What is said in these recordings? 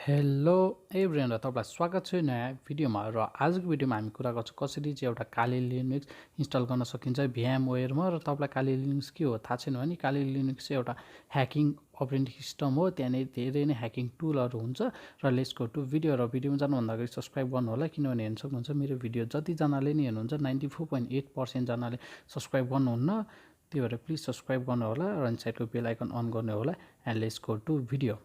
Hello everyone, तपाईलाई स्वागत छ नयाँ भिडियोमा। र आजको भिडियोमा हामी कुरा गर्छौँ कसरी चाहिँ एउटा काली लिनक्स इन्स्टल गर्न सकिन्छ भ्यामवेयरमा। र तपाईलाई काली लिनक्स के हो थाहा छैन भने काली लिनक्स चाहिँ एउटा ह्याकिङ अपरेटिङ सिस्टम हो। त्यहाँनिर धेरै नै ह्याकिङ टुलहरू हुन्छ। र लेट्स गो टु भिडियो। र भिडियोमा जानुभन्दा अगाडि सब्सक्राइब गर्नु होला, किनभने हेर्न सक्नुहुन्छ मेरो भिडियो जतिजनाले नि हेर्नुहुन्छ 94.8% जनाले सब्सक्राइब गर्नुहुन्न। त्यही भएर प्लिज सब्सक्राइब गर्नु होला र साइडको बेल आइकन अन गर्नु होला। And let's go to video.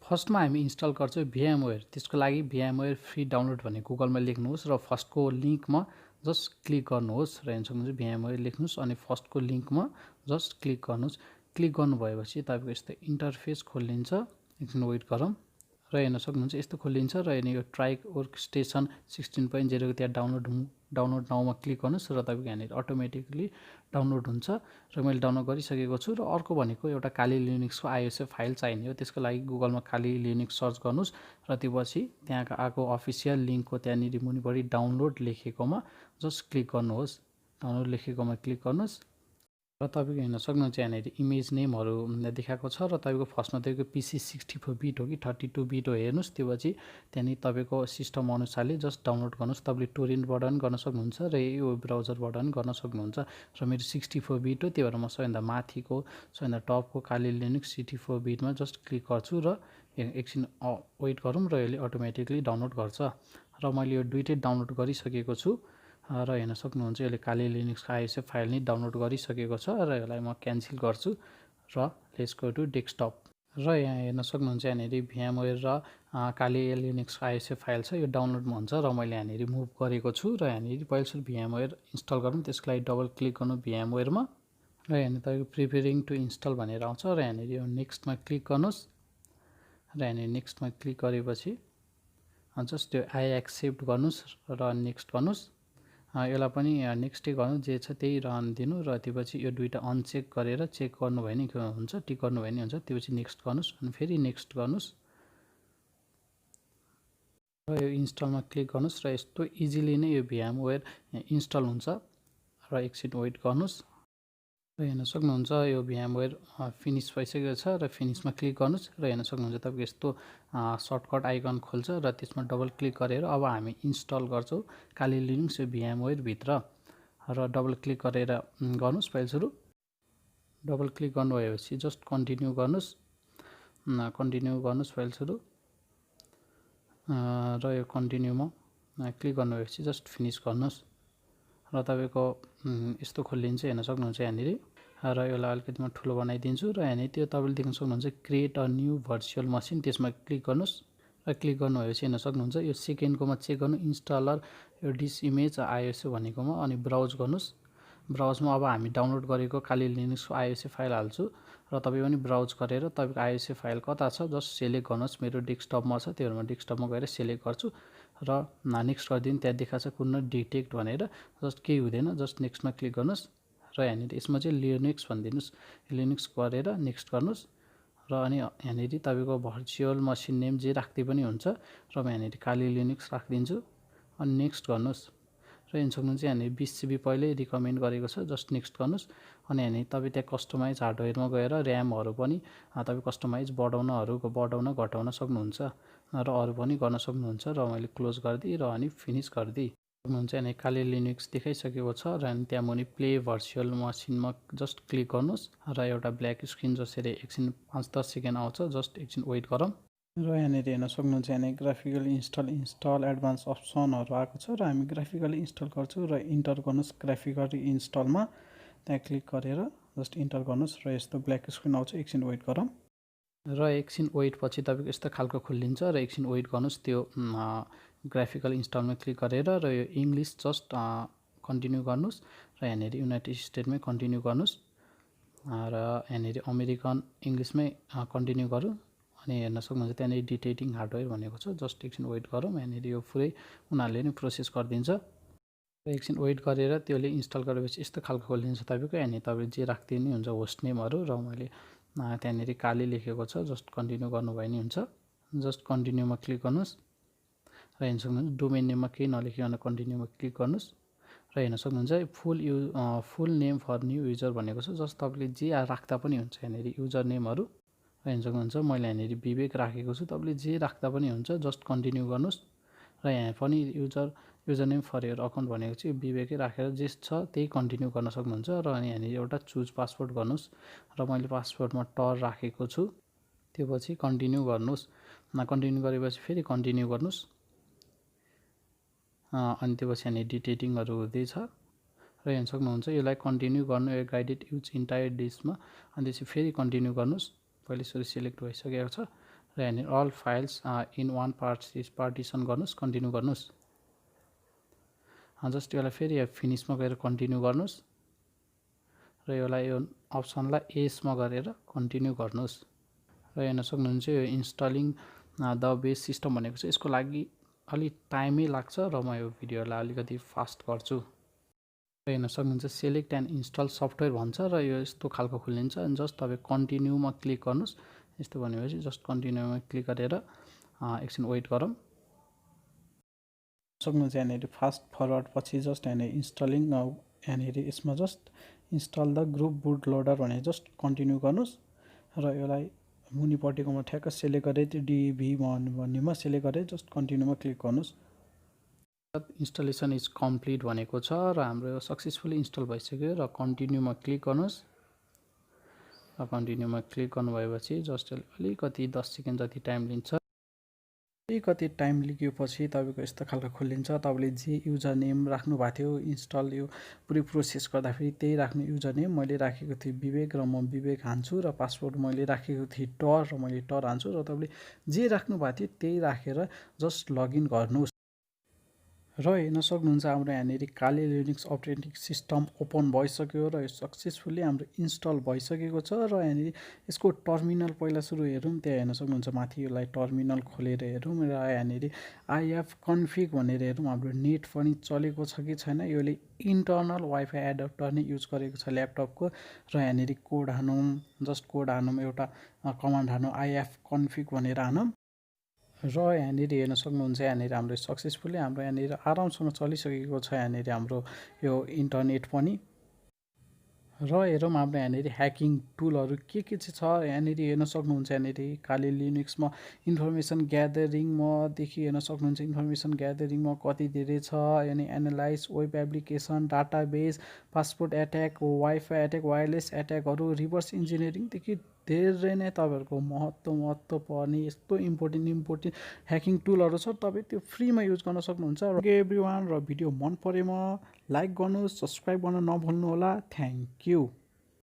फर्स्टमा हामी इन्स्टल गर्छौँ भ्यामवेयर। त्यसको लागि भ्यामवेयर फ्री डाउनलोड भन्ने गुगलमा लेख्नुहोस् र फर्स्टको लिङ्कमा जस्ट क्लिक गर्नुहोस् र हेर्न सक्नुहुन्छ भ्यामवेयर लेख्नुहोस् अनि फर्स्टको लिङ्कमा जस्ट क्लिक गर्नुहोस्। क्लिक गर्नुभएपछि तपाईँको यस्तो इन्टरफेस खोलिन्छ। एकछिन वेट गरौँ। र हेर्न सक्नुहुन्छ यस्तो खोलिन्छ र यो ट्राई वर्कस्टेसन 16.0 को त्यहाँ डाउनलोड नाउमा क्लिक गर्नुहोस् र तपाईँको यहाँनिर अटोमेटिकली डाउनलोड हुन्छ। र मैले डाउनलोड गरिसकेको छु। र अर्को भनेको एउटा काली लिनक्सको आइएसए फाइल चाहिने हो। त्यसको लागि गुगलमा काली लिनक्स सर्च गर्नुहोस् र त्यो पछि त्यहाँ आएको अफिसियल लिङ्कको त्यहाँनिर मुनिपट्टि डाउनलोड लेखेकोमा जस्ट क्लिक गर्नुहोस्। डाउनलोड लेखेकोमा क्लिक गर्नुहोस् र तपाईँको हेर्न सक्नुहुन्छ यहाँनिर इमेज नेमहरू देखाएको छ। र तपाईँको फर्स्टमा तपाईँको पिसी 64 बिट हो कि 32 बिट हो हेर्नुहोस्। त्यो पछि त्यहाँनिर तपाईँको सिस्टम अनुसारले जस्ट डाउनलोड गर्नुहोस्। तपाईँले टोरेन्टबाट पनि गर्न सक्नुहुन्छ र यो ब्राउजरबाट पनि गर्न सक्नुहुन्छ। र मेरो 64 बिट हो, त्यही भएर म सबैभन्दा माथिको सबैभन्दा टपको काली लिनक्स 64 बिटमा जस्ट क्लिक गर्छु र एकछिन वेट गरौँ र यसले अटोमेटिकली डाउनलोड गर्छ। र मैले यो दुइटै डाउनलोड गरिसकेको छु। र हेर्न सक्नुहुन्छ यसले काली लिनक्सको आइएसए फाइल नै डाउनलोड गरिसकेको छ। र यसलाई म क्यान्सल गर्छु र लेट्स गो टु डेस्कटप। र यहाँ हेर्न सक्नुहुन्छ यहाँनिर भ्यामवेयर र काली लिनक्सको आइएसए फाइल छ, यो डाउनलोडमा हुन्छ। र मैले यहाँनिर मुभ गरेको छु। र यहाँनिर पहिलोसुरु भ्यामवेयर इन्स्टल गरौँ। त्यसको लागि डबल क्लिक गर्नु भ्यामवेयरमा र यहाँनिर तपाईँको प्रिपेरिङ टु इन्स्टल भनेर आउँछ। र यहाँनिर यो नेक्स्टमा क्लिक गर्नुहोस्। र यहाँनिर नेक्स्टमा क्लिक गरेपछि जस्ट त्यो आई एक्सेप्ट गर्नुहोस् र नेक्स्ट गर्नुहोस्। यसलाई पनि नेक्स्टै गर्नु, जे छ त्यही रहन दिनु। र त्यो पछि यो दुईवटा अनचेक गरेर चेक गर्नुभयो नि हुन्छ, टिक गर्नुभयो नि हुन्छ। त्यो पछि नेक्स्ट गर्नुहोस् अनि फेरि नेक्स्ट गर्नुहोस् र यो इन्स्टलमा क्लिक गर्नुहोस्। र यस्तो इजिली नै यो भ्यामवेयर इन्स्टल हुन्छ। र एकछिन वेट गर्नुहोस्। र हेर्न सक्नुहुन्छ यो भ्यामवेयर फिनिस भइसकेको छ। र फिनिसमा क्लिक गर्नुहोस् र हेर्न सक्नुहुन्छ तपाईँको यस्तो सर्टकट आइकन खोल्छ र त्यसमा डबल क्लिक गरेर अब हामी इन्स्टल गर्छौँ काली लिनक्स यो भ्यामवेयरभित्र। र डबल क्लिक गरेर गर्नुहोस्। पहिलोसुरु डबल क्लिक गर्नुभएपछि जस्ट कन्टिन्यू गर्नुहोस्। पहिलोसुरु र यो कन्टिन्यूमा क्लिक गर्नुभएपछि जस्ट फिनिस गर्नुहोस्। र तपाईँको यस्तो खोलिन्छ हेर्न सक्नुहुन्छ यहाँनिर। र यसलाई अलिकति म ठुलो बनाइदिन्छु। र यहाँनिर त्यो तपाईँले देख्न सक्नुहुन्छ create a new virtual machine, त्यसमा क्लिक गर्नुहोस्। र क्लिक गर्नुभएपछि हेर्न सक्नुहुन्छ यो सेकेन्डकोमा चेक गर्नु इन्स्टलर यो डिस इमेज आइएसए भनेकोमा अनि ब्राउज गर्नुहोस्। ब्राउजमा अब हामी डाउनलोड गरेको काली लिनक्सको आइएसए फाइल हाल्छु। र तपाईँ पनि ब्राउज गरेर तपाईँको आइएसए फाइल कता छ जस्ट सेलेक्ट गर्नुहोस्। मेरो डेस्कटपमा छ, त्यही भएर म डेस्कटपमा गएर सेलेक्ट गर्छु र नेक्स्ट गरिदिनु। त्यहाँ देखाएको छ कुन डिटेक्ट भनेर, जस्ट केही हुँदैन, जस्ट नेक्स्टमा क्लिक गर्नुहोस्। र यहाँनिर यसमा चाहिँ लिनक्स भनिदिनुहोस्। लिनक्स गरेर नेक्स्ट गर्नुहोस्। र अनि यहाँनिर तपाईँको भर्चुअल मसिन नेम जे राख्दै पनि हुन्छ। र म यहाँनिर काली लिनक्स राखिदिन्छु अनि नेक्स्ट गर्नुहोस्। र हेर्न सक्नुहुन्छ यहाँनिर 20 GB पहिल्यै रिकमेन्ड गरेको छ, जस्ट नेक्स्ट गर्नुहोस्। अनि यहाँनिर तपाईँ त्यहाँ कस्टमाइज हार्डवेयरमा गएर ऱ्यामहरू पनि तपाईँ कस्टमाइज बढाउन घटाउन सक्नुहुन्छ र अरू पनि गर्न सक्नुहुन्छ। र मैले क्लोज गरिदिएँ र अनि फिनिस गरिदिएँ। सक्नुहुन्छ यहाँनिर काली लिनक्स देखाइसकेको छ। र अनि त्यहाँ मुनि प्ले भर्चुअल मसिनमा जस्ट क्लिक गर्नुहोस् र एउटा ब्ल्याक स्क्रिन जसरी एकछिन 5-10 सेकेन्ड आउँछ, जस्ट एकछिन वेट गरौँ। र यहाँनिर हेर्न सक्नुहुन्छ यहाँनिर ग्राफिकल इन्स्टल एडभान्स अप्सनहरू आएको छ। र हामी ग्राफिकली इन्स्टल गर्छौँ र इन्टर गर्नुहोस् ग्राफिकली इन्स्टलमा, त्यहाँ क्लिक गरेर जस्ट इन्टर गर्नुहोस् र यस्तो ब्ल्याक स्क्रिन आउँछ। एकछिन वेट गरौँ। र एकछिन वेट पछि तपाईँको यस्तो खालको खोलिन्छ र एकछिन वेट गर्नुहोस्। त्यो ग्राफिकल इन्स्टलमा क्लिक गरेर र यो इङ्ग्लिस जस्ट कन्टिन्यू गर्नुहोस्। र यहाँनिर युनाइटेड स्टेटमै कन्टिन्यू गर्नुहोस्। र यहाँनिर अमेरिकन इङ्ग्लिसमै कन्टिन्यू गरौँ। अनि हेर्न सक्नुहुन्छ त्यहाँनिर डिटेक्टिङ हार्डवेयर भनेको छ, जस्ट एकछिन वेट गरौँ। यहाँनिर यो पुरै उनीहरूले नै प्रोसेस गरिदिन्छ। र एकछिन वेट गरेर त्यसले इन्स्टल गरेपछि यस्तो खालको खोलिदिन्छ तपाईँको। यहाँनिर तपाईँ जे राखिदिनु हुन्छ होस्ट नेमहरू। र मैले त्यहाँनिर काली लेखेको छ, जस्ट कन्टिन्यू गर्नुभयो नि हुन्छ। जस्ट कन्टिन्यूमा क्लिक गर्नुहोस्। र हेर्न सक्नुहुन्छ डोमेन नेममा केही नलेखिकन कन्टिन्यूमा क्लिक गर्नुहोस्। र हेर्न सक्नुहुन्छ फुल नेम फर न्यू युजर भनेको छ, जस्ट तपाईँले जे राख्दा पनि हुन्छ। यहाँनिर युजर नेमहरू हेर्न सक्नुहुन्छ मैले यहाँनिर विवेक राखेको छु। तपाईँले जे राख्दा पनि हुन्छ, जस्ट कन्टिन्यू गर्नुहोस्। र यहाँ पनि user name for your account भनेको चाहिँ विवेकै राखेर जे छ त्यही कन्टिन्यू गर्न सक्नुहुन्छ। र अनि यहाँनिर एउटा चुज पासवर्ड गर्नुहोस् र मैले पासवर्डमा टर राखेको छु। त्यो पछि कन्टिन्यू गर्नुहोस्। कन्टिन्यू गरेपछि फेरि कन्टिन्यू गर्नुहोस्। अनि त्यो पछि यहाँनिर डिटेटिङहरू हुँदैछ र हेर्न सक्नुहुन्छ। यसलाई कन्टिन्यू गर्नु यो गाइडेड युज इन्टायर डिसमा, अनि त्यसपछि फेरि कन्टिन्यू गर्नुहोस्। पहिले सुरु सिलेक्ट भइसकेको छ र यहाँनिर all files in one partition गर्नुहोस्, कन्टिन्यू गर्नुहोस्। जस्ट यसलाई फेरि फिनिसमा गएर कन्टिन्यू गर्नुहोस् र यसलाई यो अप्सनलाई एसमा गरेर कन्टिन्यू गर्नुहोस्। र हेर्न सक्नुहुन्छ यो इन्स्टलिङ द बेस सिस्टम भनेको छ। यसको लागि अलि टाइमै लाग्छ र म यो भिडियोलाई अलिकति फास्ट गर्छु। हेर्न सक्नुहुन्छ सेलेक्ट एन्ड इन्स्टल सफ्टवेयर भन्छ र यो यस्तो खालको खुलिन्छ। अनि जस्ट तपाईँ कन्टिन्यूमा क्लिक गर्नुहोस्। यस्तो भनेपछि जस्ट कन्टिन्यूमा क्लिक गरेर एकछिन वेट गरौँ। सक्नुहुन्छ यहाँनिर फास्ट फरवर्ड पछि जस्ट यहाँनिर इन्स्टलिङ, यहाँनिर यसमा just install the group boot loader भनेर जस्ट कन्टिन्यू गर्नुहोस् र यसलाई मुनिपट्टिकोमा ठ्याक्क सेलेक्ट गरेर डिभी भन्नेमा सेलेक्ट गरेर जस्ट कन्टिन्यूमा क्लिक गर्नुहोस्। इन्स्टलेसन इज कम्प्लिट भनेको छ र हाम्रो सक्सेसफुली इन्स्टल भइसक्यो। र कन्टिन्यूमा क्लिक गर्नुहोस् र कन्टिन्यूमा क्लिक गर्नुभएपछि जस्ट अलिकति 10 सेकेन्ड जति टाइम लिन्छ। अलिकति टाइम लिएपछि तपाईँको यस्तो खालको खोलिन्छ। तपाईँले जे युजर नेम राख्नु भएको थियो इन्स्टल यो पुरै प्रोसेस गर्दाखेरि त्यही राख्नु युजर नेम। मैले राखेको थिएँ विवेक र म विवेक हान्छु र पासवर्ड मैले राखेको थिएँ टर र मैले टर हान्छु र तपाईँले जे राख्नु भएको थियो त्यही राखेर जस्ट लगइन गर्नुहोस्। र हेर्न सक्नुहुन्छ हाम्रो यहाँनिर काली लिनक्स अपरेटिङ सिस्टम ओपन भइसक्यो र यो सक्सेसफुल्ली हाम्रो इन्स्टल भइसकेको छ। र यहाँनिर यसको टर्मिनल पहिला सुरु हेरौँ। त्यहाँ हेर्न सक्नुहुन्छ माथि यसलाई टर्मिनल खोलेर हेरौँ र यहाँनिर आइएफ कन्फिग भनेर हेरौँ हाम्रो नेट पनि चलेको छ कि छैन। यसले इन्टर्नल वाइफाई एडाप्टर नै युज गरेको छ ल्यापटपको। र यहाँनिर कोड हानौँ, जस्ट कोड हानौँ, एउटा कमान्ड हानौँ आइएफ कन्फिग भनेर हानौँ र यहाँनिर हेर्न सक्नुहुन्छ यहाँनिर हाम्रो सक्सेसफुली हाम्रो यहाँनिर आरामसँग चलिसकेको छ यहाँनिर हाम्रो यो इन्टरनेट पनि। र हेरौँ हाम्रो यहाँनिर ह्याकिङ टुलहरू के चाहिँ छ। यहाँनिर हेर्न सक्नुहुन्छ यहाँनिर काली लिनक्समा इन्फर्मेसन ग्यादरिङमादेखि हेर्न सक्नुहुन्छ इन्फर्मेसन ग्यादरिङमा कति धेरै छ। यानि analyse, web application, database, passport attack, wifi attack, wireless एट्याकहरू, रिभर्स इन्जिनियरिङदेखि धेरै नै तपाईँहरूको महत्त्व पर्ने यस्तो इम्पोर्टेन्ट ह्याकिङ टुलहरू छ। तपाईँ त्यो फ्रीमा युज गर्न सक्नुहुन्छ। एभ्रिवान र भिडियो मन परेमा लाइक गर्नुहोस्, सब्सक्राइब गर्न नभुल्नुहोला। Thank you.